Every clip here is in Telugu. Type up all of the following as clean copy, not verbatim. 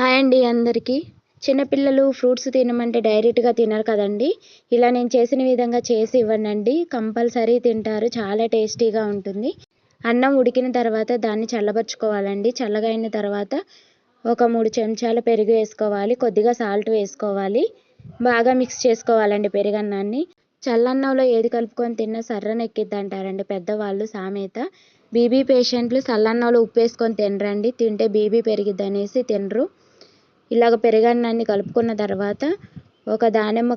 హాయ్ అండి అందరికీ. చిన్నపిల్లలు ఫ్రూట్స్ తినమంటే డైరెక్ట్‌గా తినరు కదండీ! ఇలా నేను చేసిన విధంగా చేసి ఇవ్వండండి. కంపల్సరీ తింటారు. చాలా టేస్టీగా ఉంటుంది. అన్నం ఉడికిన తర్వాత దాన్ని చల్లబరుచుకోవాలండి. చల్లగా అయిన తర్వాత ఒక 3 చెంచాల పెరుగు వేసుకోవాలి. కొద్దిగా సాల్ట్ వేసుకోవాలి. బాగా మిక్స్ చేసుకోవాలండి పెరుగన్నాన్ని. చల్లన్నంలో ఏది కలుపుకొని తిన్నా సర్రనెక్కిద్దంటారండి పెద్దవాళ్ళు సామెత. బీపీ పేషెంట్లు చల్లన్నంలో ఉప్పేసుకొని తినరండి. తింటే బీపీ పెరిగిద్దనేసి తినరు. ఇలాగ పెరుగన్నాన్ని కలుపుకున్న తర్వాత ఒక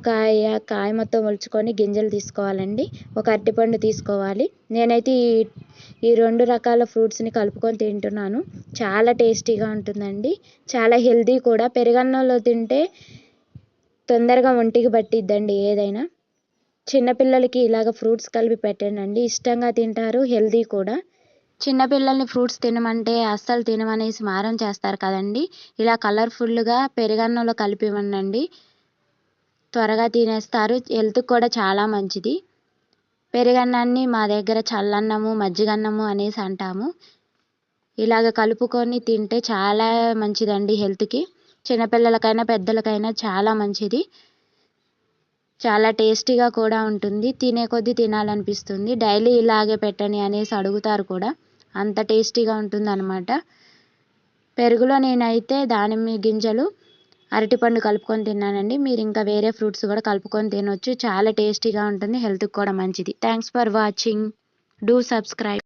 కాయ మొత్తం ఒలుచుకొని గింజలు తీసుకోవాలండి. ఒక అరటిపండు తీసుకోవాలి. నేనైతే ఈ 2 రకాల ఫ్రూట్స్‌ని కలుపుకొని తింటున్నాను. చాలా టేస్టీగా ఉంటుందండి. చాలా హెల్తీ కూడా. పెరుగన్నంలో తింటే తొందరగా ఒంటికి పట్టిద్దండి ఏదైనా. చిన్నపిల్లలకి ఇలాగ ఫ్రూట్స్ కలిపి పెట్టండండి. ఇష్టంగా తింటారు. హెల్తీ కూడా. చిన్నపిల్లల్ని ఫ్రూట్స్ తినమంటే అస్సలు తినమనేసి మారం చేస్తారు కదండీ! ఇలా కలర్‌ఫుల్‌గా పెరుగన్నంలో కలిపి ఇవ్వండండి. త్వరగా తినేస్తారు. హెల్త్‌కి కూడా చాలా మంచిది. పెరుగన్నాన్ని మా దగ్గర చల్లన్నము, మజ్జిగన్నము అనేసి అంటాము. ఇలాగ కలుపుకొని తింటే చాలా మంచిదండి హెల్త్‌కి. చిన్నపిల్లలకైనా, పెద్దలకైనా చాలా మంచిది. చాలా టేస్టీగా కూడా ఉంటుంది. తినే కొద్దీ తినాలనిపిస్తుంది. డైలీ ఇలాగే పెట్టండి అనేసి అడుగుతారు కూడా. అంత టేస్టీగా ఉంటుందన్నమాట. పెరుగులో నేనైతే దానిమ్మ గింజలు, అరటిపండు కలుపుకొని తిన్నానండి. మీరు ఇంకా వేరే ఫ్రూట్స్ కూడా కలుపుకొని తినొచ్చు. చాలా టేస్టీగా ఉంటుంది. హెల్త్‌కి కూడా మంచిది. Thanks for watching. Do subscribe.